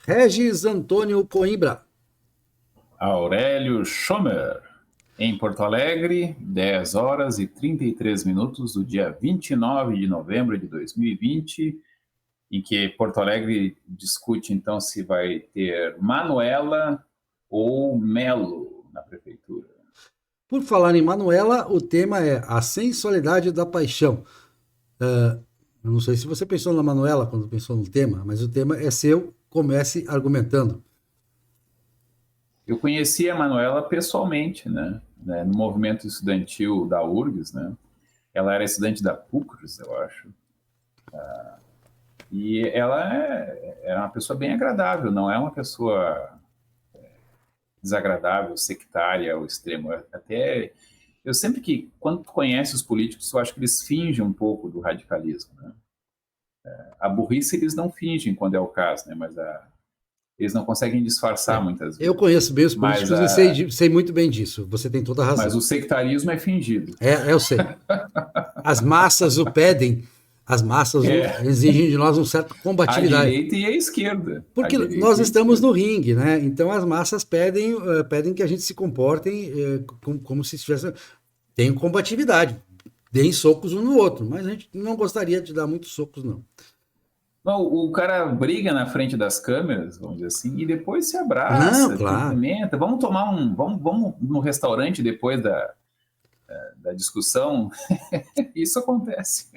Regis Antônio Coimbra. Aurélio Schomer, em Porto Alegre, 10 horas e 33 minutos do dia 29 de novembro de 2020, em que Porto Alegre discute então se vai ter Manuela ou Melo na prefeitura. Por falar em Manuela, o tema é a sensualidade da paixão. Eu não sei se você pensou na Manuela quando pensou no tema, mas o tema é seu, comece argumentando. Eu conheci a Manuela pessoalmente, né, no movimento estudantil da URGS, né? Ela era estudante da PUCRS, eu acho. E ela é uma pessoa bem agradável, não é uma pessoa desagradável, sectária ao extremo. Até eu sempre que, quando tu conhece os políticos, eu acho que eles fingem um pouco do radicalismo, né? A burrice eles não fingem quando é o caso, né? Eles não conseguem disfarçar muitas Eu vezes. conheço bem os Mas, políticos e sei muito bem disso. Você tem toda a mas razão. o sectarismo é fingido. Eu sei. As massas o pedem, as massas É, exigem de nós uma certa a combatividade. direita e a esquerda. A Porque nós direita e a estamos esquerda. no ringue, né? Então as massas pedem que a gente se comporte como se estivesse. Tem combatividade, deem socos um no outro, mas a gente não gostaria de dar muitos socos, não. Não, o cara briga na frente das câmeras, vamos dizer assim, e depois se Não, abraça, claro. cumprimenta. Vamos tomar vamos no restaurante depois da discussão. Isso acontece.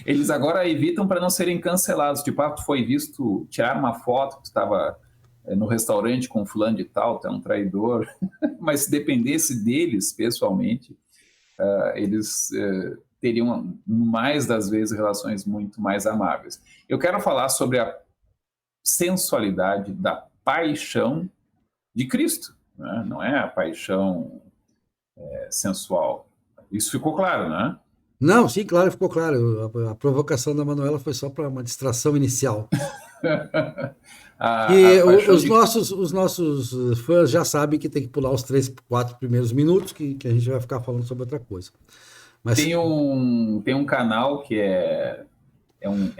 Eles agora evitam para não serem cancelados. Tipo, tu foi visto, tirar uma foto que tu estava no restaurante com fulano de tal, tu é um traidor. Mas se dependesse deles, pessoalmente, eles teriam, mais das vezes, relações muito mais amáveis. Eu quero falar sobre a sensualidade da paixão de Cristo, né? Não é a paixão sensual. Isso ficou claro, né? Não, sim, claro, ficou claro. A provocação da Manuela foi só para uma distração inicial. a Que paixão os de nossos fãs já sabem que tem que pular os 3, 4 primeiros minutos, que a gente vai ficar falando sobre outra coisa. Mas tem um canal que é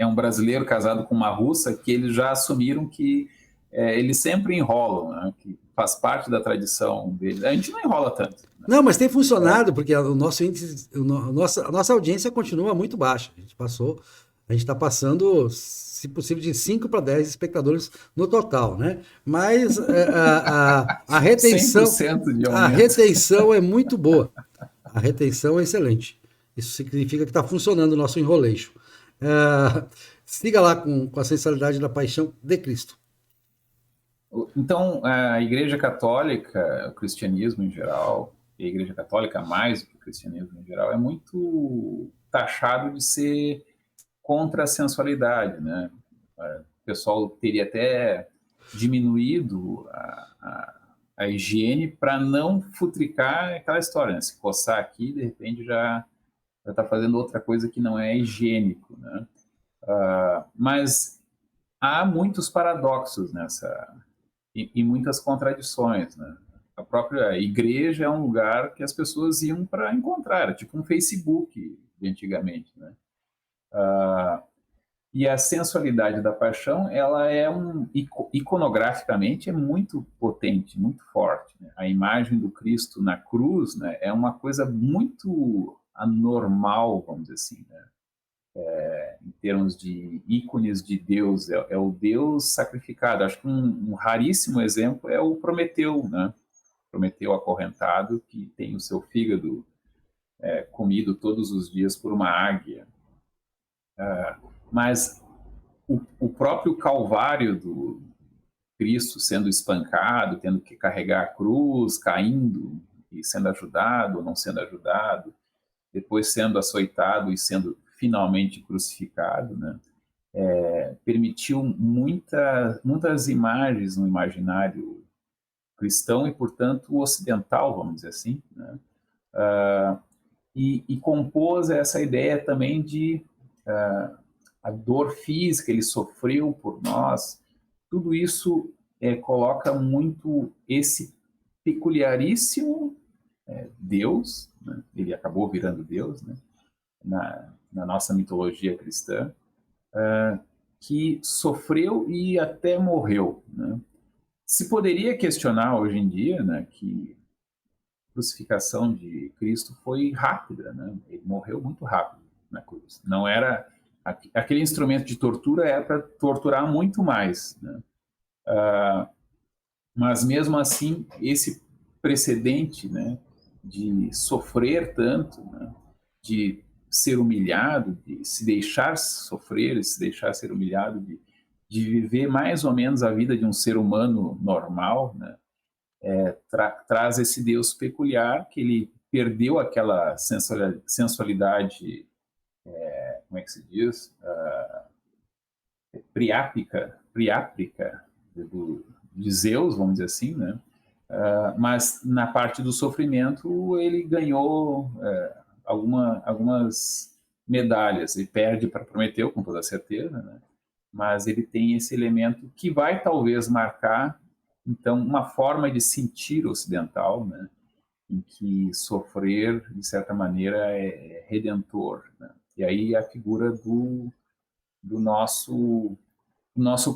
um brasileiro casado com uma russa que eles já assumiram que eles sempre enrolam, né? Que faz parte da tradição deles. A gente não enrola tanto. Né? não, mas tem funcionado, porque o nosso índice, a nossa audiência continua muito baixa. A gente está passando, se possível, de 5 para 10 espectadores no total, né? Mas a retenção, 100% de a aumento. retenção é muito boa. A retenção é excelente. Isso significa que está funcionando o nosso enroleixo. Siga lá com a sensualidade da paixão de Cristo. Então, a Igreja Católica, o cristianismo em geral, e a Igreja Católica mais do que o cristianismo em geral, é muito taxado de ser contra a sensualidade, né? O pessoal teria até diminuído a higiene para não futricar aquela história, né? Se coçar aqui, de repente já está fazendo outra coisa que não é higiênico, né? Mas há muitos paradoxos e muitas contradições, né? A própria igreja é um lugar que as pessoas iam para encontrar, era tipo um Facebook de antigamente, né? E a sensualidade da paixão, ela é iconograficamente é muito potente, muito forte. Né? A imagem do Cristo na cruz, né, é uma coisa muito anormal, vamos dizer assim, né? Em termos de ícones de Deus, é o Deus sacrificado. Acho que um raríssimo exemplo é o Prometeu, né? Prometeu acorrentado, que tem o seu fígado comido todos os dias por uma águia. Mas o próprio calvário do Cristo sendo espancado, tendo que carregar a cruz, caindo e sendo ajudado ou não sendo ajudado, depois sendo açoitado e sendo finalmente crucificado, né? Permitiu muitas imagens no imaginário cristão e, portanto, ocidental, vamos dizer assim, né? E compôs essa ideia também de a dor física, ele sofreu por nós. Tudo isso coloca muito esse peculiaríssimo Deus, né? Ele acabou virando Deus, né? Na nossa mitologia cristã, que sofreu e até morreu, né? Se poderia questionar hoje em dia, né, que a crucificação de Cristo foi rápida, né? Ele morreu muito rápido na cruz. Não era aquele instrumento de tortura era para torturar muito mais, né? Mas mesmo assim esse precedente, né, de sofrer tanto, né, de ser humilhado, de se deixar sofrer, de se deixar ser humilhado, de viver mais ou menos a vida de um ser humano normal, né, traz esse Deus peculiar que ele perdeu aquela sensualidade, como é que se diz, priápica de Zeus, vamos dizer assim, né? Mas na parte do sofrimento ele ganhou algumas medalhas. Ele perde para Prometeu, com toda certeza, né? Mas ele tem esse elemento que vai talvez marcar, então, uma forma de sentir ocidental, né? Em que sofrer, de certa maneira, é redentor, né? E aí a figura do nosso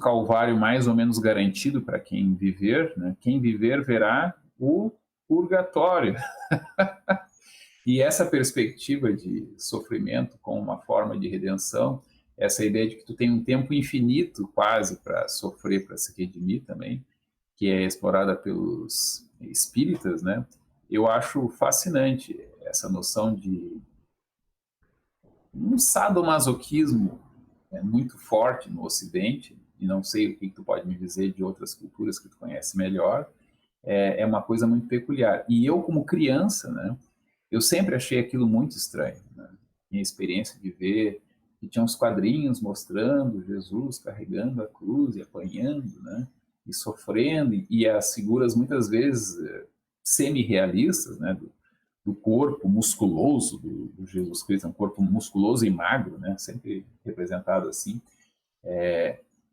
calvário mais ou menos garantido para quem viver, né? Quem viver verá o purgatório. E essa perspectiva de sofrimento como uma forma de redenção, essa ideia de que tu tem um tempo infinito quase para sofrer, para se redimir também, que é explorada pelos espíritas, né? Eu acho fascinante essa noção de um sadomasoquismo muito forte no Ocidente, e não sei o que tu pode me dizer de outras culturas que tu conhece melhor, é uma coisa muito peculiar. E eu, como criança, né, eu sempre achei aquilo muito estranho, né? Minha experiência de ver que tinha uns quadrinhos mostrando Jesus carregando a cruz e apanhando, né, e sofrendo, e as figuras muitas vezes semi-realistas, né, do corpo musculoso do Jesus Cristo, um corpo musculoso e magro, né, sempre representado assim,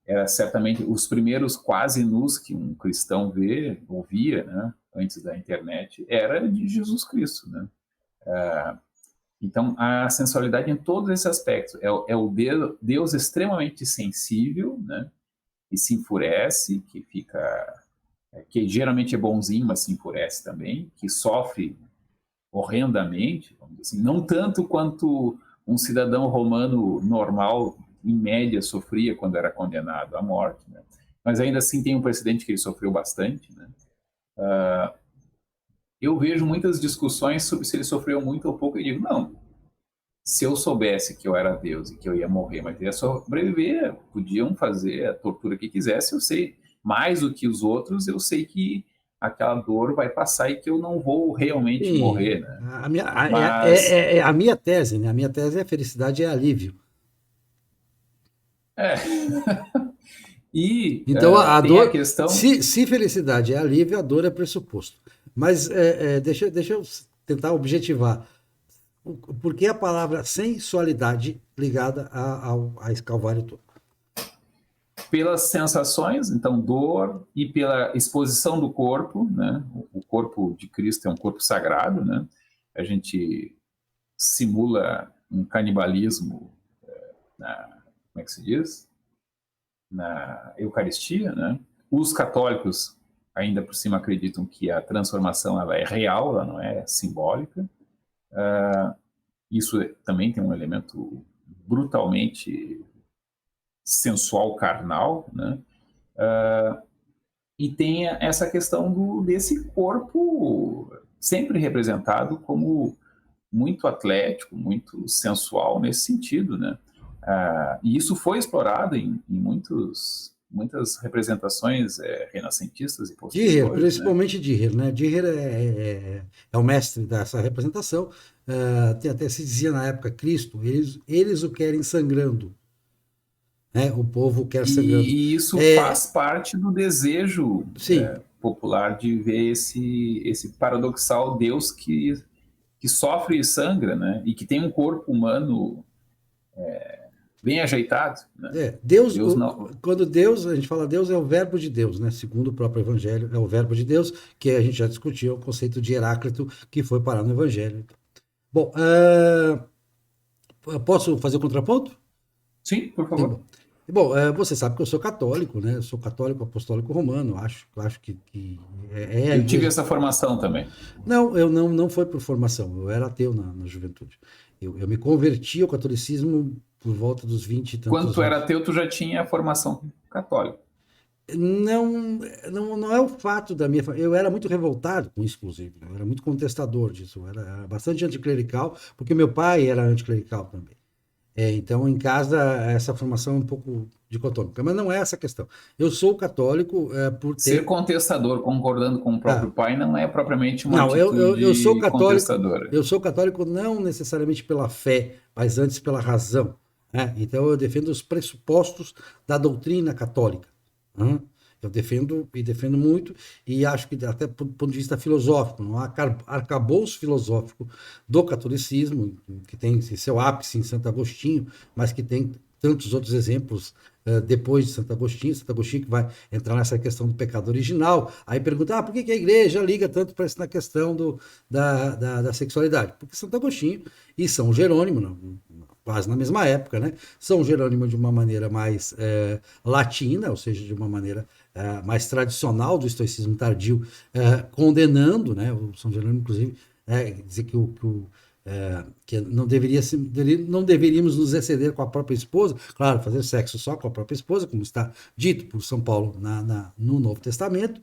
era certamente os primeiros quase nus que um cristão ouvia, né, antes da internet, era de Jesus Cristo, né? Então, a sensualidade em todos esses aspectos é o Deus extremamente sensível, né, que se enfurece, que geralmente é bonzinho, mas se enfurece também, que sofre horrendamente, vamos dizer assim, não tanto quanto um cidadão romano normal, em média, sofria quando era condenado à morte, né? Mas ainda assim tem um precedente que ele sofreu bastante, né? Eu vejo muitas discussões sobre se ele sofreu muito ou pouco, e digo, não, se eu soubesse que eu era Deus e que eu ia morrer, mas ia sobreviver, podiam fazer a tortura que quisesse, eu sei, mais do que os outros, eu sei que aquela dor vai passar e que eu não vou realmente Sim, morrer, né? a minha, Mas, a minha tese, né? A minha tese é felicidade é alívio. é, e Então a tem a dor, questão, se felicidade é alívio, a dor é pressuposto. Mas deixa eu tentar objetivar. Por que a palavra sensualidade ligada a esse calvário todo? pelas sensações, então dor, e pela exposição do corpo, né? O corpo de Cristo é um corpo sagrado, né? A gente simula um canibalismo como é que se diz? Na Eucaristia, né? Os católicos ainda por cima acreditam que a transformação ela é real, ela não é simbólica. Isso também tem um elemento brutalmente sensual, carnal, né? E tem essa questão desse corpo sempre representado como muito atlético, muito sensual nesse sentido, né? E isso foi explorado em muitas representações renascentistas e Dürer, posteriores, né? principalmente Dürer, né? Dürer é o mestre dessa representação. Até se dizia na época Cristo, eles o querem sangrando, né? O povo quer sangrando. E isso É, faz parte do desejo sim, popular de ver esse paradoxal Deus que sofre e sangra, né? E que tem um corpo humano bem ajeitado, né? Deus, Deus não. quando Deus, a gente fala Deus é o verbo de Deus, né? Segundo o próprio Evangelho, é o verbo de Deus, que a gente já discutiu, o conceito de Heráclito, que foi parar no Evangelho. Bom, posso fazer o contraponto? Sim, por Tá favor. bom. Bom, você sabe que eu sou católico, né? Eu sou católico apostólico romano. Acho que é a Eu tive igreja. essa formação também. Não, eu não foi por formação. Eu era ateu na juventude. Eu me converti ao catolicismo por volta dos 20 e Quando tantos tu era anos. ateu, tu já tinha a formação católica. Não, não é o fato da minha. Eu era muito revoltado com isso, inclusive. Eu era muito contestador disso. Eu era bastante anticlerical, porque meu pai era anticlerical também. Então, em casa, essa formação é um pouco dicotômica. Mas não é essa a questão. Eu sou católico por Ser ter. contestador, concordando com o Ah, próprio pai, não é propriamente uma não, eu sou atitude católico. contestadora. Eu sou católico não necessariamente pela fé, mas antes pela razão. Né? Então, eu defendo os pressupostos da doutrina católica. Né? Eu defendo e defendo muito, e acho que até do ponto de vista filosófico, não há arcabouço filosófico do catolicismo, que tem seu ápice em Santo Agostinho, mas que tem tantos outros exemplos depois de Santo Agostinho que vai entrar nessa questão do pecado original, aí pergunta, por que a igreja liga tanto para essa questão da sexualidade? Porque Santo Agostinho e São Jerônimo, não, quase na mesma época, né? São Jerônimo de uma maneira mais latina, ou seja, de uma maneira mais tradicional do estoicismo tardio, condenando, né? O São Jerônimo, inclusive, dizer que não deveríamos nos exceder com a própria esposa, claro, fazer sexo só com a própria esposa, como está dito por São Paulo no Novo Testamento,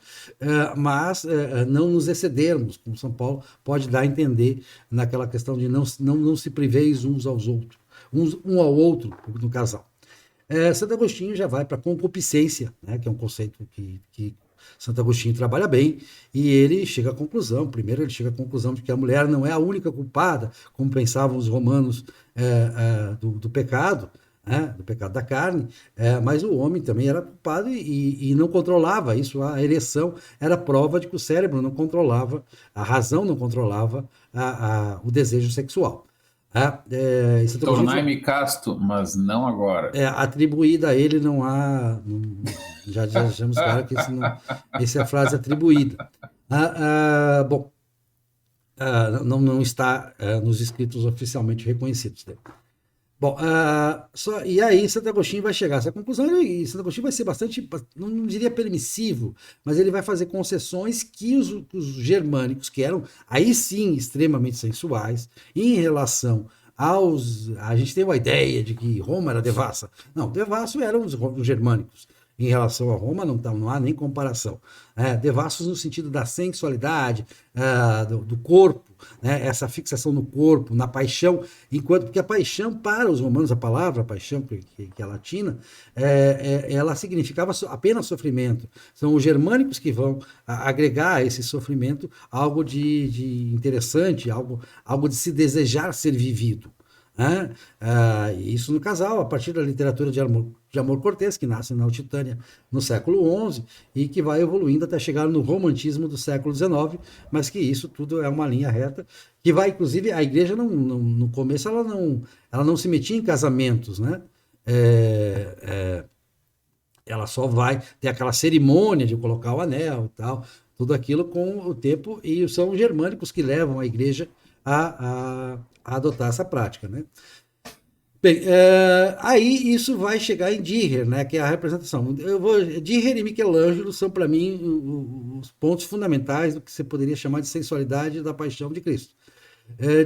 mas não nos excedermos, como São Paulo pode dar a entender naquela questão de não se priveis uns aos outros, um ao outro no casal. Santo Agostinho já vai para a concupiscência, né, que é um conceito que Santo Agostinho trabalha bem, e ele chega à conclusão, primeiro ele chega à conclusão de que a mulher não é a única culpada, como pensavam os romanos do pecado, né, do pecado da carne, mas o homem também era culpado e não controlava isso, a ereção era prova de que o cérebro não controlava, a razão não controlava o desejo sexual. Santo Agostinho Tornai-me casto, mas não agora. atribuída a ele não há. Já deixamos claro que essa é a frase atribuída. Bom, não está nos escritos oficialmente reconhecidos dele. Bom, e aí Santo Agostinho vai chegar a essa conclusão, e Santo Agostinho vai ser bastante, não diria permissivo, mas ele vai fazer concessões que os germânicos, que eram aí sim extremamente sensuais, em relação a gente tem uma ideia de que Roma era devassa. Não, devasso eram os germânicos. Em relação a Roma, não há nem comparação. Devassos no sentido da sensualidade, do corpo, né? Essa fixação no corpo, na paixão, porque a paixão para os romanos, a palavra paixão, que é latina, ela significava apenas sofrimento. São os germânicos que vão agregar a esse sofrimento algo de interessante, algo de se desejar ser vivido. Isso no casal, a partir da literatura de amor cortês, que nasce na Altitânia no século XI e que vai evoluindo até chegar no romantismo do século XIX, mas que isso tudo é uma linha reta, que vai, inclusive, a igreja no começo ela não se metia em casamentos, né? Ela só vai ter aquela cerimônia de colocar o anel e tal, tudo aquilo com o tempo, e são os germânicos que levam a igreja a adotar essa prática, né? Bem, aí isso vai chegar em Dürer, né, que é a representação. Dürer e Michelangelo são, para mim, os pontos fundamentais do que você poderia chamar de sensualidade da paixão de Cristo.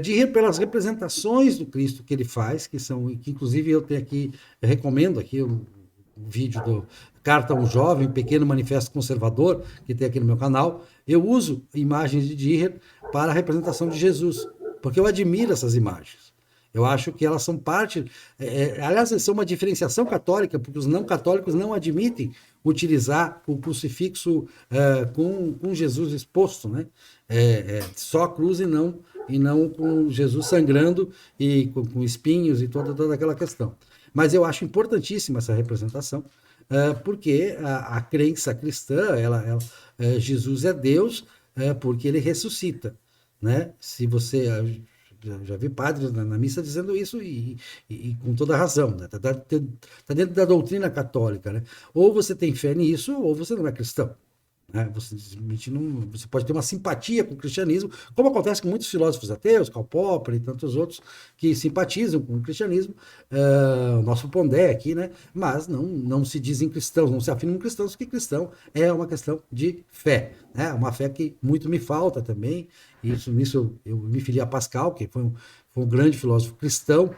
Dürer, pelas representações do Cristo que ele faz, que inclusive eu recomendo aqui o vídeo do Carta a um Jovem, Pequeno Manifesto Conservador, que tem aqui no meu canal. Eu uso imagens de Dürer para a representação de Jesus, porque eu admiro essas imagens. Eu acho que elas são parte. Aliás, são uma diferenciação católica, porque os não católicos não admitem utilizar o crucifixo com Jesus exposto, né? Só a cruz e não com Jesus sangrando e com espinhos e toda aquela questão. Mas eu acho importantíssima essa representação, porque a crença cristã, Jesus é Deus, porque ele ressuscita, né? Se você já vi padres na missa dizendo isso e com toda razão, né? Tá dentro da doutrina católica, né? Ou você tem fé nisso, ou você não é cristão. né? Você simplesmente não, você pode ter uma simpatia com o cristianismo, como acontece com muitos filósofos ateus, Karl Popper e tantos outros que simpatizam com o cristianismo, o nosso Pondé aqui, né? Mas não se dizem cristãos, não se afirmam cristãos, porque cristão é uma questão de fé, né? Uma fé que muito me falta também. Nisso eu me filiei a Pascal, que foi um grande filósofo cristão,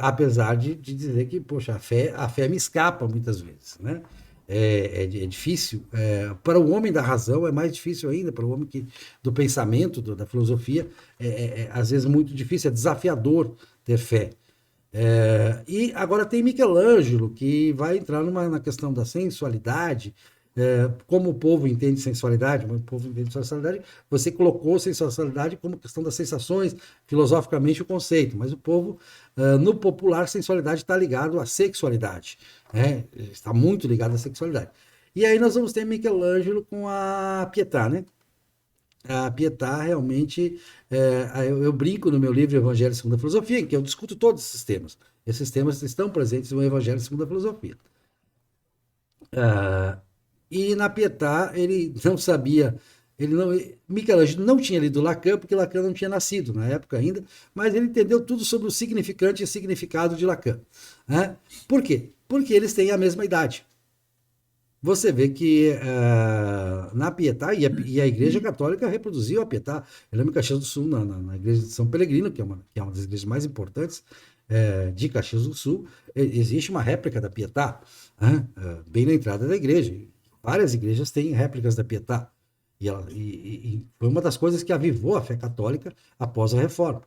apesar de dizer que, poxa, a fé me escapa muitas vezes, né? É difícil. Para o homem da razão é mais difícil ainda, para o homem do pensamento, da filosofia, às vezes muito difícil, é desafiador ter fé. E agora tem Michelangelo, que vai entrar na questão da sensualidade. Como o povo entende sensualidade, você colocou sensualidade como questão das sensações, filosoficamente o conceito, mas o povo, no popular, sensualidade está ligado à sexualidade, né? Está muito ligado à sexualidade. E aí nós vamos ter Michelangelo com a Pietà, né? A Pietà realmente, eu brinco no meu livro Evangelho segundo a Filosofia, em que eu discuto todos esses temas. Esses temas estão presentes no Evangelho segundo a Filosofia. E na Pietà ele não sabia, Michelangelo não tinha lido Lacan, porque Lacan não tinha nascido na época ainda, mas ele entendeu tudo sobre o significante e significado de Lacan, né? Por quê? Porque eles têm a mesma idade. Você vê que na Pietà, e a Igreja Católica reproduziu a Pietà. Eu lembro em Caxias do Sul, na Igreja de São Pelegrino, que é uma das igrejas mais importantes de Caxias do Sul, existe uma réplica da Pietà, né? Bem na entrada da igreja. Várias igrejas têm réplicas da Pietà. E foi uma das coisas que avivou a fé católica após a Reforma.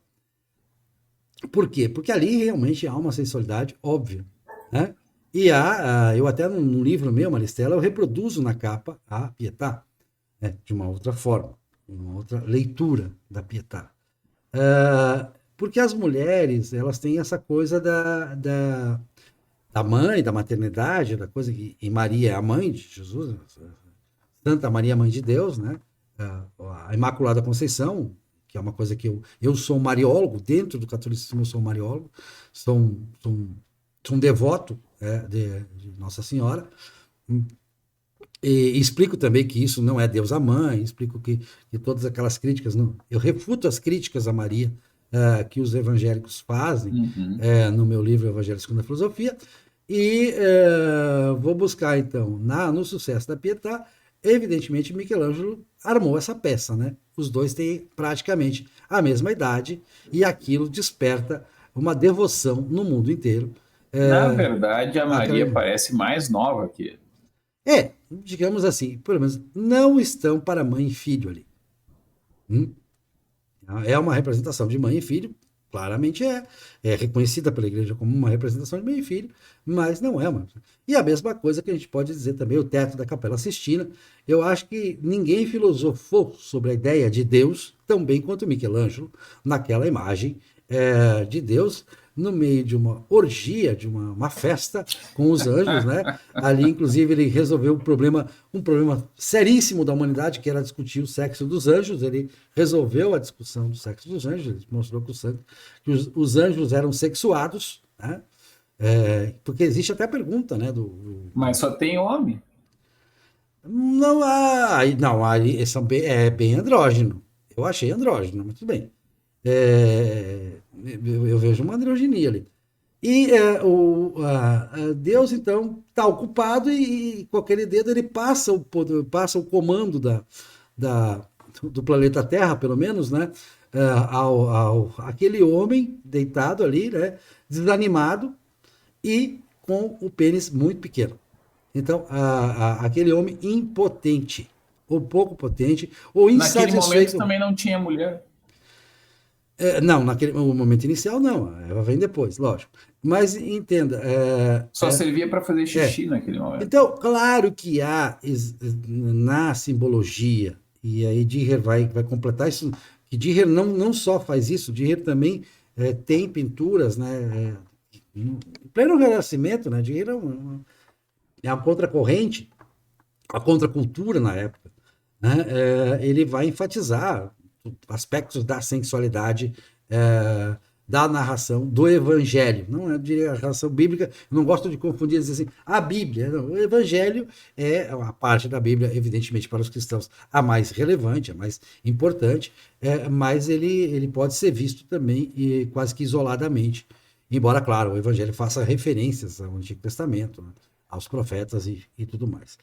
Por quê? Porque ali realmente há uma sensualidade óbvia, né? E eu até num livro meu, Maristela, eu reproduzo na capa a Pietà, né? De uma outra forma, uma outra leitura da Pietà. Porque as mulheres, elas têm essa coisa da mãe, da maternidade, da coisa e Maria é a mãe de Jesus, Santa Maria, mãe de Deus, né? A Imaculada Conceição, que é uma coisa que eu sou um mariólogo, dentro do catolicismo eu sou um mariólogo, sou um devoto de Nossa Senhora, e explico também que isso não é Deus a mãe, explico que todas aquelas críticas, eu refuto as críticas a Maria que os evangélicos fazem no meu livro Evangelho segundo a Filosofia, e vou buscar então no sucesso da Pietà. Evidentemente, Michelangelo armou essa peça, né? Os dois têm praticamente a mesma idade e aquilo desperta uma devoção no mundo inteiro. Na verdade, a Maria parece mais nova que ele. Digamos assim, pelo menos não estão para mãe e filho ali. É uma representação de mãe e filho, claramente é reconhecida pela igreja como uma representação de mãe e filho, mas não é uma. E a mesma coisa que a gente pode dizer também, o teto da Capela Sistina. Eu acho que ninguém filosofou sobre a ideia de Deus tão bem quanto Michelangelo, naquela imagem de Deus, no meio de uma orgia, de uma festa com os anjos, né? Ali, inclusive, ele resolveu um problema seríssimo da humanidade, que era discutir o sexo dos anjos. Ele resolveu a discussão do sexo dos anjos, ele mostrou que os anjos eram sexuados, né? Porque existe até a pergunta, né? Mas só tem homem. Não, aí é bem andrógeno. Eu achei andrógeno, mas tudo bem. Eu vejo uma androginia ali. E Deus, então, está ocupado e com aquele dedo ele passa o comando do planeta Terra, pelo menos, né? Aquele homem deitado ali, né? Desanimado e com o pênis muito pequeno. Então, aquele homem impotente, ou pouco potente, ou insatisfeito. Naquele momento também não tinha mulher. Não, naquele momento inicial não, ela vem depois, lógico. Mas entenda. Só servia para fazer xixi naquele momento. Então, claro que há na simbologia, e aí Dürer vai completar isso, que Dürer não só faz isso, Dürer também tem pinturas, né? Em pleno Renascimento, né? Dürer é uma contracorrente, a contracultura na época, né? Ele vai enfatizar aspectos da sensualidade da narração do Evangelho. Não é, eu diria, a narração bíblica, eu não gosto de confundir, dizer assim, a Bíblia. Não, o Evangelho é a parte da Bíblia, evidentemente, para os cristãos, a mais relevante, a mais importante, mas ele pode ser visto também quase que isoladamente. Embora, claro, o Evangelho faça referências ao Antigo Testamento, né, aos profetas e tudo mais.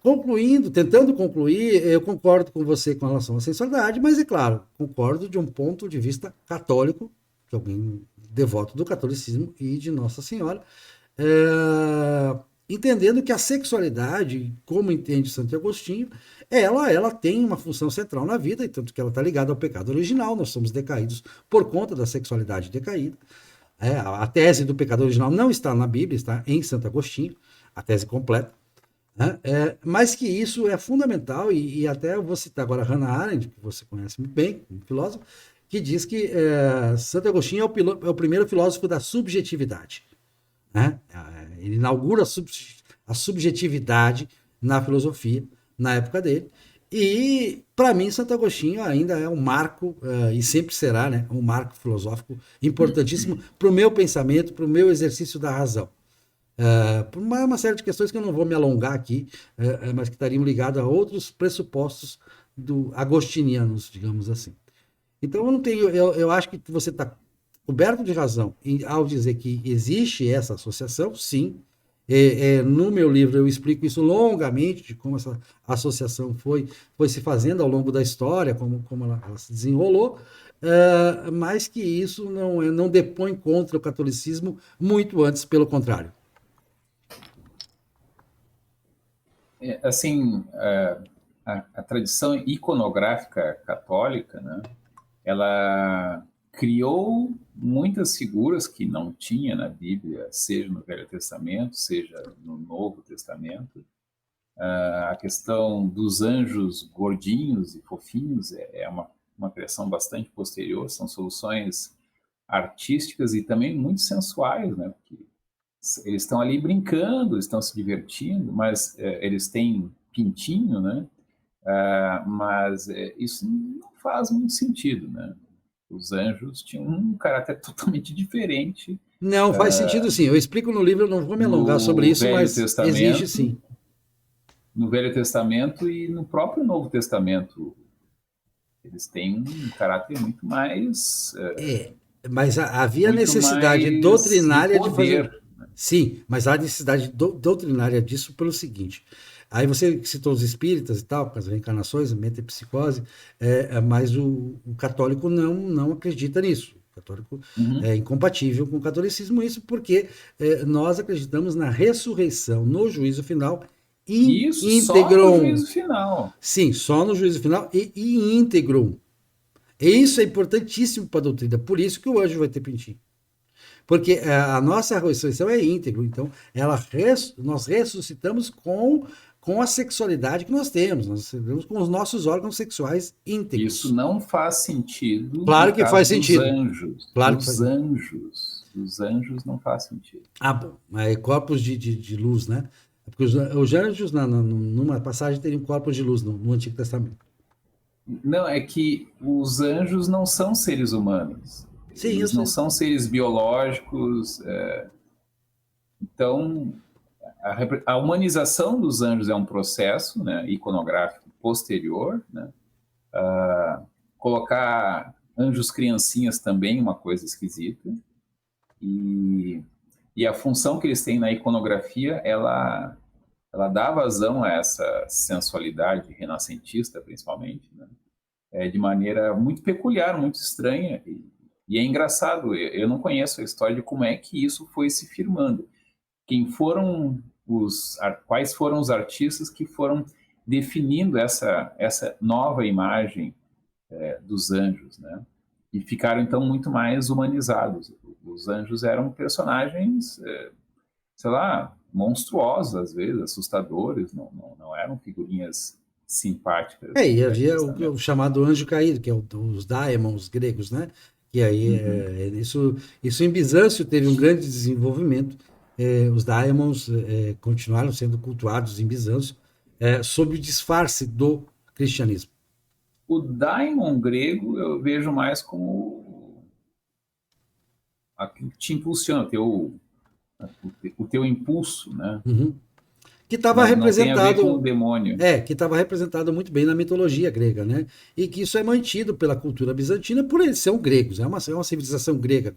Concluindo, tentando concluir, eu concordo com você com relação à sensualidade, mas é claro, concordo de um ponto de vista católico, de alguém devoto do catolicismo e de Nossa Senhora, entendendo que a sexualidade, como entende Santo Agostinho, ela tem uma função central na vida, e tanto que ela está ligada ao pecado original, nós somos decaídos por conta da sexualidade decaída. A tese do pecado original não está na Bíblia, está em Santo Agostinho, a tese completa. Né? Mas que isso é fundamental, e até eu vou citar agora Hannah Arendt, que você conhece muito bem, um filósofo, que diz que Santo Agostinho é o primeiro filósofo da subjetividade. Né? Ele inaugura a subjetividade na filosofia, na época dele, e para mim Santo Agostinho ainda é um marco, e sempre será, né, um marco filosófico importantíssimo para o meu pensamento, para o meu exercício da razão. Por uma série de questões que eu não vou me alongar aqui, mas que estariam ligadas a outros pressupostos agostinianos, digamos assim. Então eu acho que você está coberto de razão ao dizer que existe essa associação, sim. No meu livro eu explico isso longamente, de como essa associação foi se fazendo ao longo da história, como ela se desenrolou, mas que isso não depõe contra o catolicismo, muito antes, pelo contrário. Assim, a tradição iconográfica católica, né, ela criou muitas figuras que não tinha na Bíblia, seja no Velho Testamento, seja no Novo Testamento. A questão dos anjos gordinhos e fofinhos é uma criação bastante posterior, são soluções artísticas e também muito sensuais, né, porque eles estão ali brincando, estão se divertindo, mas eles têm pintinho, né? Mas isso não faz muito sentido, né? Os anjos tinham um caráter totalmente diferente. Não, faz sentido sim. Eu explico no livro, eu não vou me alongar sobre isso, mas existe sim. No Velho Testamento e no próprio Novo Testamento, eles têm um caráter muito mais... mas havia necessidade doutrinária de fazer... Sim, mas há necessidade doutrinária disso pelo seguinte. Aí você citou os espíritas e tal, com as reencarnações, a metempsicose, mas o católico não acredita nisso. O católico é incompatível com o catolicismo, isso porque nós acreditamos na ressurreição, no juízo final, íntegro. Só no juízo final. Sim, só no juízo final e íntegro. E isso é importantíssimo para a doutrina, por isso que o anjo vai ter pintinho. Porque a nossa ressurreição é íntegro, então nós ressuscitamos com a sexualidade que nós temos com os nossos órgãos sexuais íntegros. Isso não faz sentido. Claro que faz sentido. Anjos. Claro que faz anjos. Os anjos não faz sentido. Bom. Corpos de luz, né? Porque os anjos, numa passagem, teriam corpos de luz no Antigo Testamento. Não, é que os anjos não são seres humanos. Sim, eles não são seres biológicos. Então, a humanização dos anjos é um processo, né, iconográfico posterior. Né? Colocar anjos criancinhas também é uma coisa esquisita. E a função que eles têm na iconografia, ela dá vazão a essa sensualidade renascentista, principalmente, né? De maneira muito peculiar, muito estranha. E é engraçado, eu não conheço a história de como é que isso foi se firmando. Quais foram os artistas que foram definindo essa nova imagem dos anjos, né? E ficaram, então, muito mais humanizados. Os anjos eram personagens, sei lá, monstruosos, às vezes, assustadores, não eram figurinhas simpáticas. E havia o chamado anjo caído, que é os daemons gregos, né? E aí, isso em Bizâncio teve um grande desenvolvimento. Os daemons continuaram sendo cultuados em Bizâncio sob o disfarce do cristianismo. O daimon grego eu vejo mais como aquilo que te impulsiona, o teu impulso, né? Uhum. Que estava Não tem a ver com o representado, demônio. que estava representado muito bem na mitologia grega, né? E que isso é mantido pela cultura bizantina por eles são gregos, é uma civilização grega,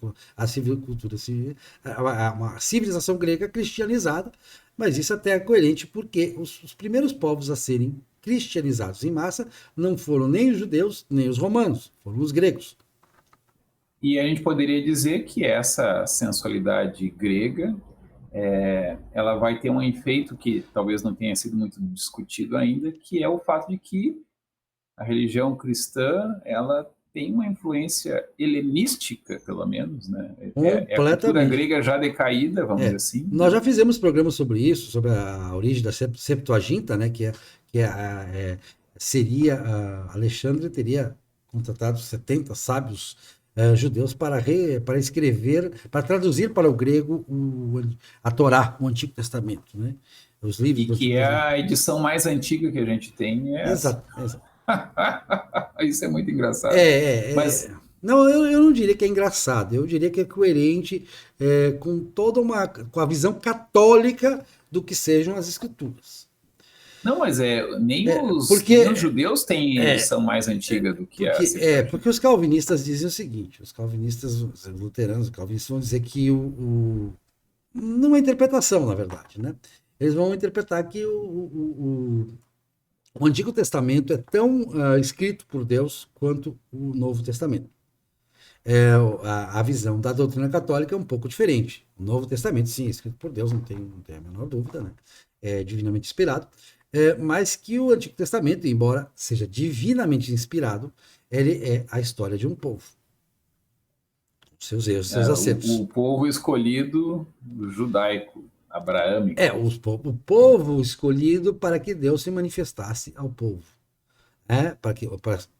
uma civilização grega cristianizada, mas isso até é coerente porque os primeiros povos a serem cristianizados em massa não foram nem os judeus, nem os romanos, foram os gregos. E a gente poderia dizer que essa sensualidade grega, ela vai ter um efeito que talvez não tenha sido muito discutido ainda, que é o fato de que a religião cristã, ela tem uma influência helenística, pelo menos, né? É a cultura Completamente. grega já decaída, vamos dizer assim, Nós né? já fizemos programas sobre isso, sobre a origem da Septuaginta, né? Seria Alexandre teria contratado 70 sábios judeus para escrever, para traduzir para o grego a Torá, o Antigo Testamento, né? Os livros E do Antigo que é Testamento. a edição mais antiga que a gente tem é essa. Exato, exato. Isso é muito engraçado. Mas, É. Não, eu não diria que é engraçado, eu diria que é coerente com com a visão católica do que sejam as escrituras. não, mas nem os Porque judeus têm edição mais antiga do que a porque Septuaginta. os calvinistas dizem o seguinte, os calvinistas, os luteranos, os calvinistas vão dizer que numa interpretação, na verdade, né? Eles vão interpretar que o Antigo Testamento é tão escrito por Deus quanto o Novo Testamento. A visão da doutrina católica é um pouco diferente. O Novo Testamento, sim, é escrito por Deus, não tem a menor dúvida, né? É divinamente inspirado. Mas que o Antigo Testamento, embora seja divinamente inspirado, ele é a história de um povo. Seus erros, seus acertos. O povo escolhido judaico, abraâmico. O povo escolhido para que Deus se manifestasse ao povo.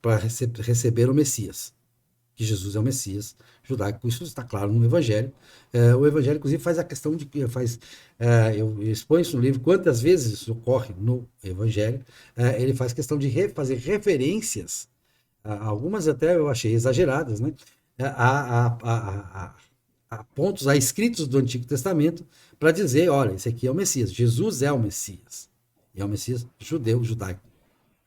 Para receber o Messias. Que Jesus é o Messias judaico. Isso está claro no Evangelho. O Evangelho, inclusive, faz a questão de que eu exponho isso no livro, quantas vezes isso ocorre no Evangelho. Ele faz questão de fazer referências, algumas até eu achei exageradas, né? A pontos, a escritos do Antigo Testamento, para dizer: olha, esse aqui é o Messias, Jesus é o Messias. E é o Messias judeu, judaico.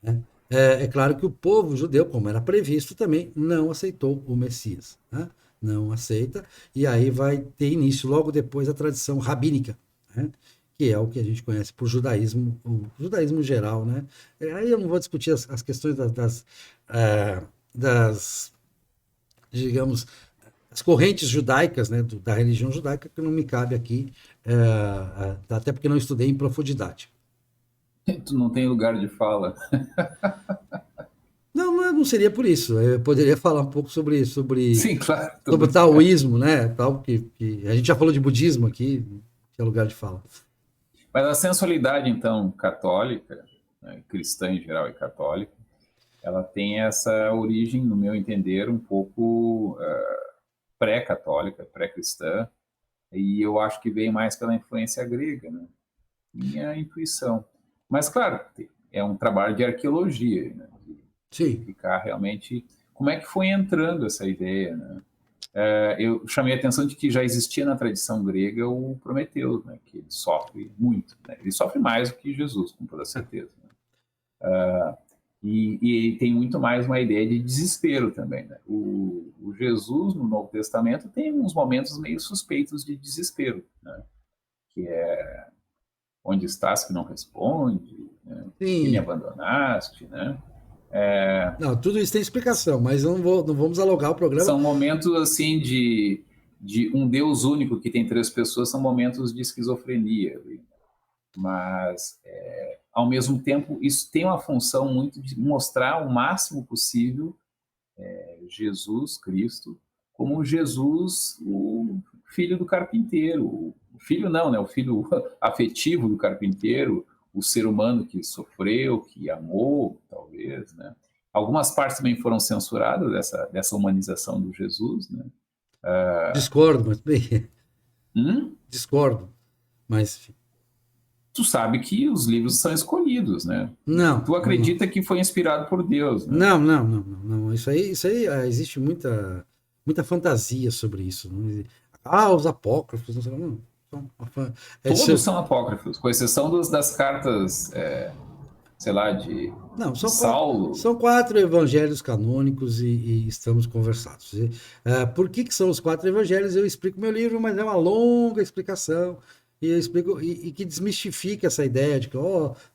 Né? É claro que o povo judeu, como era previsto também, não aceitou o Messias. Né? Não aceita, e aí vai ter início logo depois a tradição rabínica, né? Que é o que a gente conhece por judaísmo, o judaísmo geral. Né? Aí eu não vou discutir as questões das, digamos, as correntes judaicas, né, da religião judaica, que não me cabe aqui, até porque não estudei em profundidade. Tu não tem lugar de fala. Não seria por isso. Eu poderia falar um pouco sobre Sim, claro. o taoísmo, né? Tal, que a gente já falou de budismo aqui, que é lugar de fala. Mas a sensualidade, então, católica, né, cristã em geral e católica, ela tem essa origem, no meu entender, um pouco pré-católica, pré-cristã, e eu acho que veio mais pela influência grega, né? Minha intuição. Mas, claro, é um trabalho de arqueologia, né? De Sim. verificar realmente como é que foi entrando essa ideia, né? Eu chamei a atenção de que já existia na tradição grega o Prometeu, né? Que ele sofre muito, né? Ele sofre mais do que Jesus, com toda certeza. Né? E tem muito mais uma ideia de desespero também. Né? O Jesus, no Novo Testamento, tem uns momentos meio suspeitos de desespero, né? Que é onde estás que não responde, né? Que me Sim. abandonaste, né? Não, tudo isso tem explicação, mas não vamos alugar o programa. São momentos assim de um Deus único que tem três pessoas, são momentos de esquizofrenia. Mas, ao mesmo tempo, isso tem uma função muito de mostrar o máximo possível Jesus Cristo como Jesus, o filho do carpinteiro. O filho não, né? O filho afetivo do carpinteiro, o ser humano que sofreu, que amou, talvez, né? Algumas partes também foram censuradas dessa humanização do Jesus, né? Discordo, mas bem, Hum? discordo, mas enfim. tu sabe que os livros são escolhidos, né? Não. Tu acredita que foi inspirado por Deus, né? Não. Isso aí existe muita fantasia sobre isso. Os apócrifos, não sei, não. Todos são apócrifos, com exceção das cartas, sei lá, de Saulo. São 4 evangelhos canônicos e estamos conversados. Por que são os 4 evangelhos? Eu explico no meu livro, mas é uma longa explicação. E eu explico, e que desmistifica essa ideia de que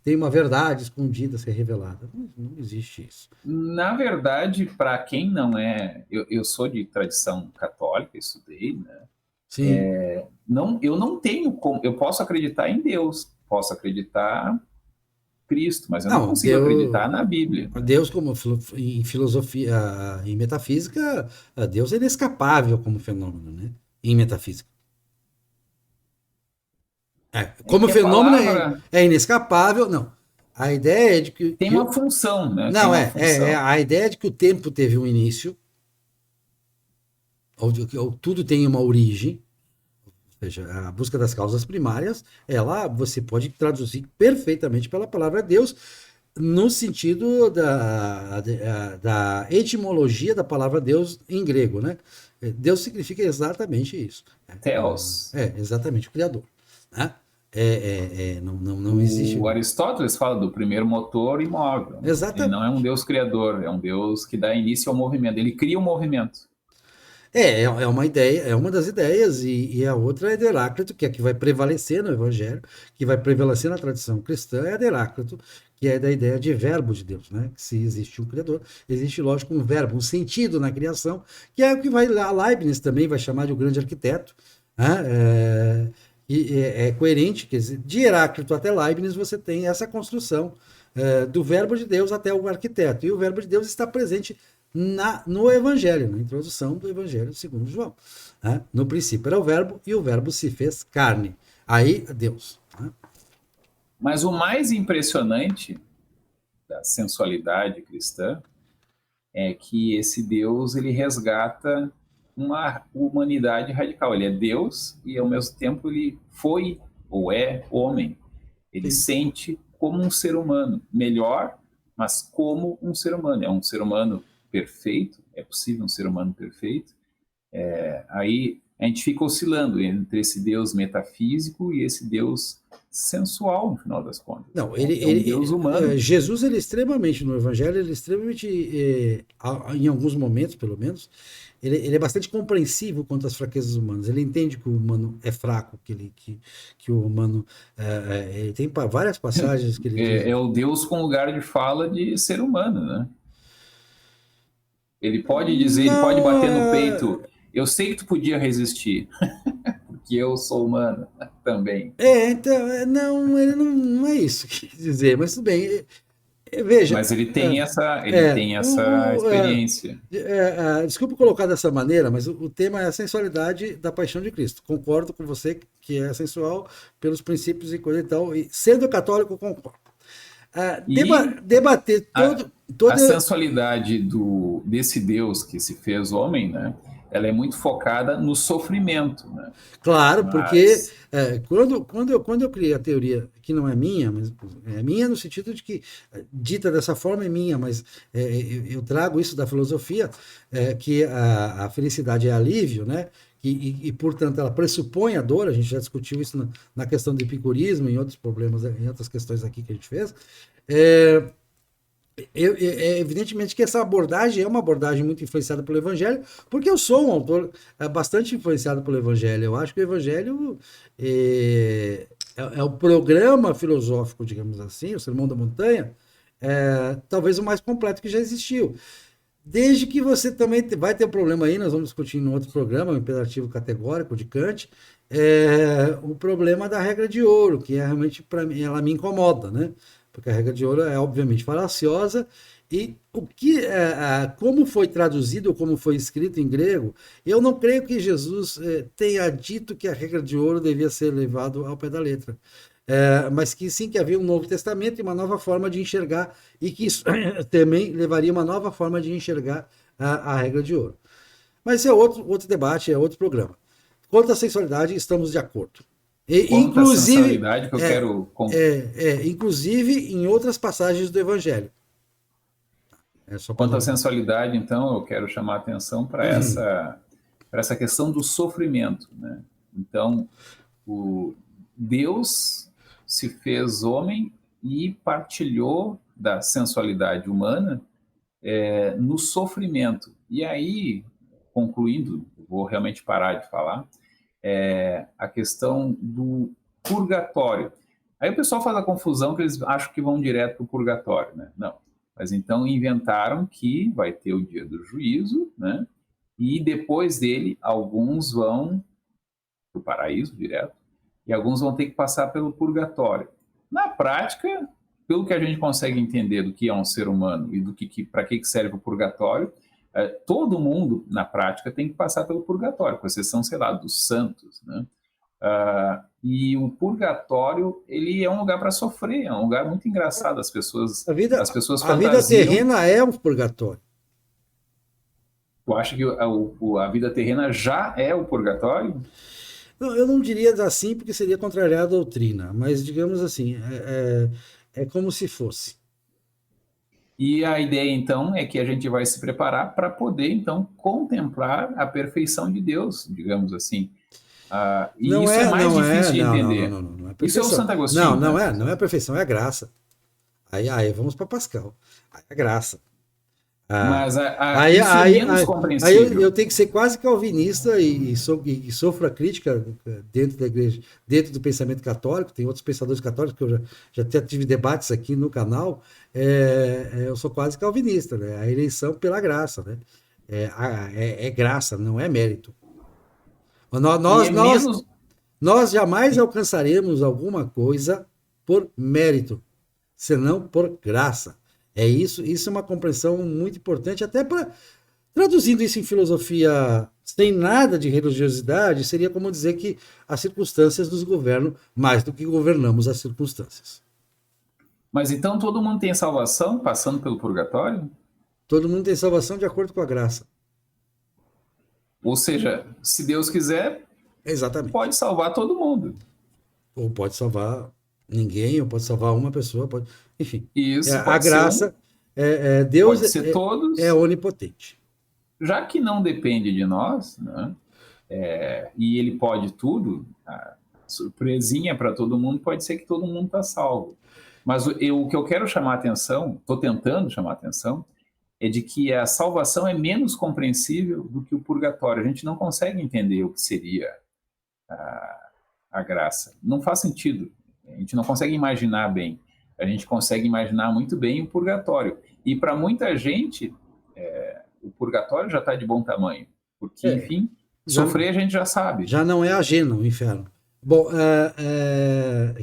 tem uma verdade escondida a ser revelada. Não existe isso. Na verdade, para quem não é... Eu sou de tradição católica, estudei, né? Sim. Eu não tenho como... Eu posso acreditar em Deus, posso acreditar em Cristo, mas eu não consigo acreditar na Bíblia. Deus, como em filosofia, em metafísica, Deus é inescapável como fenômeno, né? Em metafísica. Como fenômeno palavra... é inescapável, não. A ideia é de que... Tem uma função, né? Não, a ideia é de que o tempo teve um início, ou tudo tem uma origem, ou seja, a busca das causas primárias, você pode traduzir perfeitamente pela palavra Deus, no sentido da etimologia da palavra Deus em grego, né? Deus significa exatamente isso. Theos. Exatamente, o Criador. Né? Não existe. O Aristóteles fala do primeiro motor imóvel. Exatamente. Ele não é um Deus criador, é um Deus que dá início ao movimento. Ele cria um movimento. É uma ideia, é uma das ideias, e a outra é de Heráclito, que é a que vai prevalecer no Evangelho, que vai prevalecer na tradição cristã, é a de Heráclito, que é da ideia de verbo de Deus, né? Que se existe um Criador, existe, lógico, um verbo, um sentido na criação, que é o que a Leibniz também vai chamar de o grande arquiteto, né? E é coerente, quer dizer, de Heráclito até Leibniz você tem essa construção do verbo de Deus até o arquiteto. E o verbo de Deus está presente no Evangelho, na introdução do Evangelho segundo João. Né? No princípio era o verbo e o verbo se fez carne. Aí, Deus. Né? Mas o mais impressionante da sensualidade cristã é que esse Deus, ele resgata uma humanidade radical. Ele é Deus e, ao mesmo tempo, ele foi ou é homem. Ele sente como um ser humano, melhor, mas como um ser humano. É um ser humano perfeito, é possível um ser humano perfeito. Aí a gente fica oscilando entre esse Deus metafísico e esse Deus sensual, no final das contas. Não, é um Deus humano. Jesus, ele extremamente, no Evangelho, ele extremamente, em alguns momentos, pelo menos, ele é bastante compreensivo quanto às fraquezas humanas. Ele entende que o humano é fraco, que o humano... ele tem várias passagens que ele diz. É o Deus com lugar de fala de ser humano, né? Ele pode dizer, ele pode bater no peito, eu sei que tu podia resistir, porque eu sou humano também. Então, não é isso que quer dizer, mas tudo bem. Veja, mas ele tem essa experiência. Desculpa colocar dessa maneira, mas o tema é a sensualidade da paixão de Cristo. Concordo com você que é sensual pelos princípios e coisa e tal, e sendo católico, concordo. Debater toda a sensualidade desse Deus que se fez homem, né? Ela é muito focada no sofrimento, né? Claro, porque quando eu criei a teoria, que não é minha, mas é minha no sentido de que, dita dessa forma é minha, mas eu trago isso da filosofia, que a felicidade é alívio, né? E, portanto, ela pressupõe a dor, a gente já discutiu isso na questão do epicurismo, em outros problemas, em outras questões aqui que a gente fez. Evidentemente que essa abordagem é uma abordagem muito influenciada pelo Evangelho, porque eu sou um autor bastante influenciado pelo Evangelho. Eu acho que o Evangelho é o programa filosófico, digamos assim, o Sermão da Montanha, talvez o mais completo que já existiu. Desde que você também vai ter um problema aí, nós vamos discutir em outro programa, o imperativo categórico de Kant, o problema da regra de ouro, que realmente, para mim, ela me incomoda, né? Porque a regra de ouro é obviamente falaciosa, e como foi traduzido, ou como foi escrito em grego, eu não creio que Jesus tenha dito que a regra de ouro devia ser levada ao pé da letra. Mas que sim, que havia um novo testamento e uma nova forma de enxergar, e que isso também levaria uma nova forma de enxergar a regra de ouro. Mas isso é outro debate, é outro programa. Quanto à sexualidade, estamos de acordo. Quanto à Inclusive, sensualidade que eu quero... inclusive em outras passagens do Evangelho. É só para Quanto dar à uma... sensualidade, então, eu quero chamar a atenção para essa questão do sofrimento, né? Então, o Deus se fez homem e partilhou da sensualidade humana no sofrimento. E aí, concluindo, vou realmente parar de falar, a questão do purgatório. Aí o pessoal faz a confusão que eles acham que vão direto para o purgatório, né? Não. Mas então inventaram que vai ter o dia do juízo, né? E depois dele, alguns vão para o paraíso direto e alguns vão ter que passar pelo purgatório. Na prática, pelo que a gente consegue entender do que é um ser humano e do que para que serve o purgatório, todo mundo, na prática, tem que passar pelo purgatório, com exceção, sei lá, dos santos, né? E o purgatório, ele é um lugar para sofrer, é um lugar muito engraçado. As pessoas A vida fantasiam. terrena é um purgatório. Tu acha que a vida terrena já é o purgatório? Não, eu não diria assim porque seria contrariar a doutrina, mas digamos assim, é como se fosse. E a ideia, então, é que a gente vai se preparar para poder, então, contemplar a perfeição de Deus, digamos assim. E Não isso é é, mais não é, difícil de não, não, não, entender. não, não é Isso é o perfeição. Santo Não, Agostinho, não né? é, não é perfeição, é graça. Aí vamos para Pascal. Aí é graça. Ah, Mas isso é menos aí eu compreensível. tenho que ser quase calvinista e sofro a crítica dentro da igreja, dentro do pensamento católico. Tem outros pensadores católicos que eu já até tive debates aqui no canal. Eu sou quase calvinista, né? A eleição pela graça, né? É graça, não é mérito. Nós, E é nós, nós, menos. nós jamais alcançaremos alguma coisa por mérito, senão por graça. Isso é uma compreensão muito importante, até para traduzindo isso em filosofia sem nada de religiosidade, seria como dizer que as circunstâncias nos governam mais do que governamos as circunstâncias. Mas então todo mundo tem salvação passando pelo purgatório? Todo mundo tem salvação de acordo com a graça. Ou seja, se Deus quiser, Exatamente. pode salvar todo mundo. Ou pode salvar ninguém, ou pode salvar uma pessoa, pode... enfim. E isso A graça, Deus pode ser é todos, onipotente. já que não depende de nós, né? E ele pode tudo, a surpresinha para todo mundo pode ser que todo mundo está salvo. Mas o que eu quero chamar a atenção, estou tentando chamar a atenção, é de que a salvação é menos compreensível do que o purgatório. A gente não consegue entender o que seria a graça. Não faz sentido. A gente não consegue imaginar bem. A gente consegue imaginar muito bem o purgatório. E para muita gente, o purgatório já está de bom tamanho. Porque, enfim, sofrer a gente já sabe. Já não é ajeno o inferno. Bom,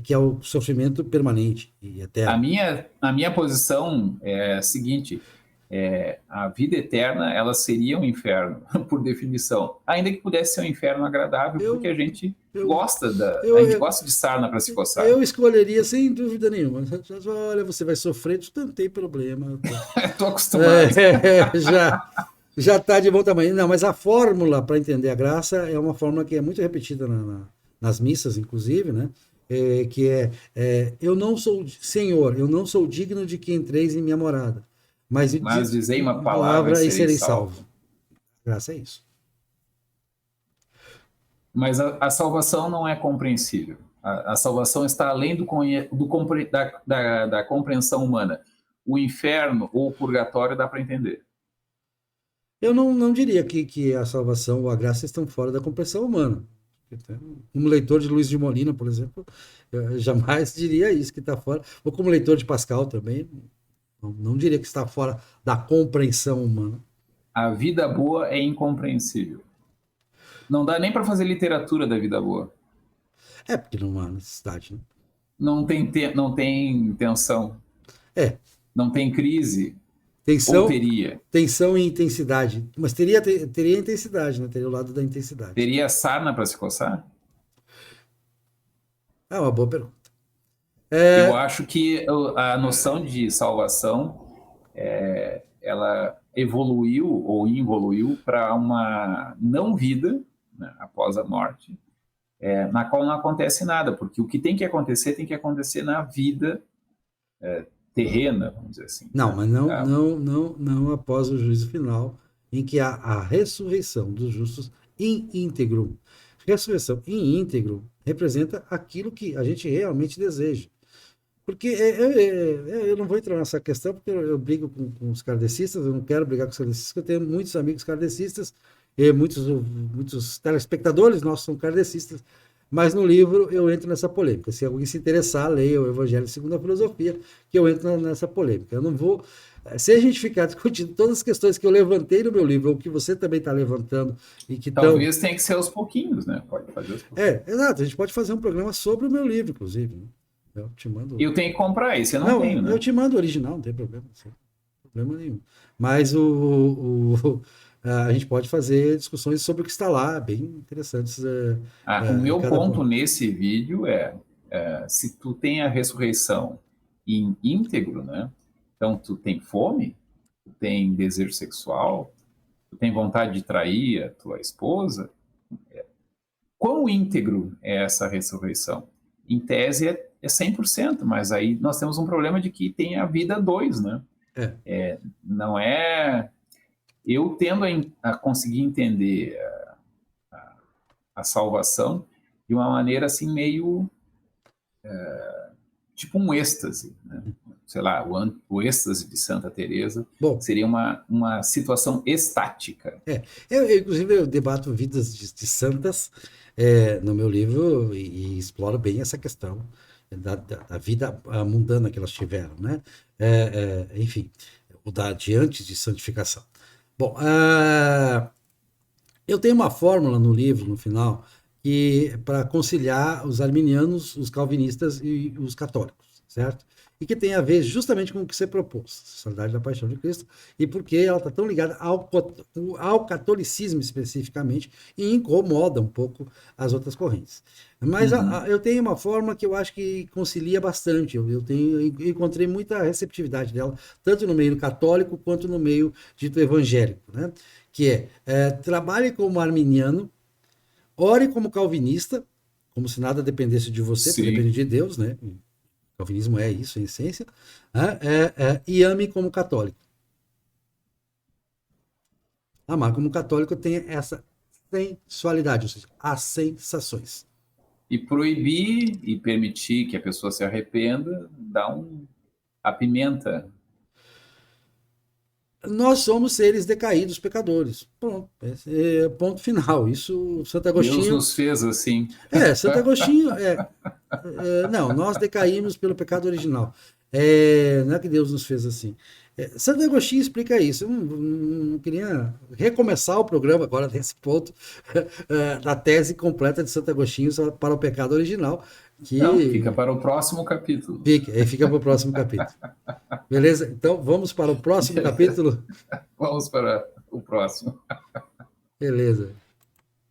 que é o sofrimento permanente e eterno. A minha posição é a seguinte: a vida eterna ela seria um inferno, por definição. Ainda que pudesse ser um inferno agradável, porque a gente gosta de sarna para se coçar. Eu escolheria sem dúvida nenhuma. Olha, você vai sofrer, não tem problema. Estou acostumado. Já está de bom tamanho. Não, mas a fórmula para entender a graça é uma fórmula que é muito repetida nas missas, inclusive, né? Eu não sou, Senhor, eu não sou digno de que entreis em minha morada. Mas dizei uma palavra e serei salvo. Graça é isso. Mas a salvação não é compreensível. A salvação está além da compreensão humana. O inferno ou o purgatório dá para entender. Eu não diria que a salvação ou a graça estão fora da compreensão humana. Como leitor de Luiz de Molina, por exemplo, eu jamais diria isso, que está fora. Ou como leitor de Pascal também, não diria que está fora da compreensão humana. A vida boa é incompreensível. Não dá nem para fazer literatura da vida boa. Porque não há necessidade, né? Não tem tensão. Não tem crise. Tensão, ou teria. Tensão e intensidade. Mas teria intensidade, né? Teria o lado da intensidade. Teria sarna para se coçar? É uma boa pergunta. Eu acho que a noção de salvação ela evoluiu ou involuiu para uma não vida, né, após a morte, na qual não acontece nada, porque o que tem que acontecer na vida terrena, vamos dizer assim. Não, mas não após o juízo final, em que há a ressurreição dos justos em íntegro. Ressurreição em íntegro representa aquilo que a gente realmente deseja. Porque eu não vou entrar nessa questão, porque eu brigo com os kardecistas, eu não quero brigar com os kardecistas, porque eu tenho muitos amigos kardecistas, e muitos telespectadores nossos são kardecistas, mas no livro eu entro nessa polêmica. Se alguém se interessar, leia o Evangelho segundo a Filosofia, que eu entro nessa polêmica. Eu não vou. Se a gente ficar discutindo todas as questões que eu levantei no meu livro, ou que você também está levantando, e que talvez tenha que ser aos pouquinhos, né? Pode fazer aos pouquinhos. Exato. A gente pode fazer um programa sobre o meu livro, inclusive. Né? Eu te mando. Eu tenho que comprar esse, eu não tenho, né? Eu te mando o original, não tem problema. Não tem problema nenhum. Mas a gente pode fazer discussões sobre o que está lá, bem interessantes. O meu ponto nesse vídeo se tu tem a ressurreição em íntegro, né? Então, tu tem fome, tu tem desejo sexual, tu tem vontade de trair a tua esposa. Quão íntegro é essa ressurreição? Em tese é 100%, mas aí nós temos um problema de que tem a vida 2, né? Não é... Eu tendo a conseguir entender a salvação de uma maneira assim meio... tipo um êxtase, né? Sei lá, o êxtase de Santa Teresa seria uma situação estática. Inclusive, eu debato vidas de santas no meu livro e exploro bem essa questão da vida mundana que elas tiveram, né? Enfim, o de antes de santificação. Bom, eu tenho uma fórmula no livro, no final, para conciliar os arminianos, os calvinistas e os católicos, certo? E que tem a ver justamente com o que você propôs, Sexualidade da Paixão de Cristo, e porque ela está tão ligada ao catolicismo especificamente e incomoda um pouco as outras correntes. Mas eu tenho uma forma que eu acho que concilia bastante, eu encontrei muita receptividade dela, tanto no meio católico quanto no meio dito evangélico, né? Que trabalhe como arminiano, ore como calvinista, como se nada dependesse de você, porque depende de Deus, né? O calvinismo é isso, em essência, e ame como católico. Amar como católico tem essa sensualidade, ou seja, as sensações. E proibir e permitir que a pessoa se arrependa apimenta. Nós somos seres decaídos, pecadores. Pronto, ponto final. Isso, Santo Agostinho... Deus nos fez assim. Santo Agostinho... não, nós decaímos pelo pecado original. Não é que Deus nos fez assim. Santo Agostinho explica isso. Eu não queria recomeçar o programa agora nesse ponto da tese completa de Santo Agostinho para o pecado original. Não, fica para o próximo capítulo. Fica para o próximo capítulo. Beleza? Então, vamos para o próximo capítulo? Vamos para o próximo. Beleza.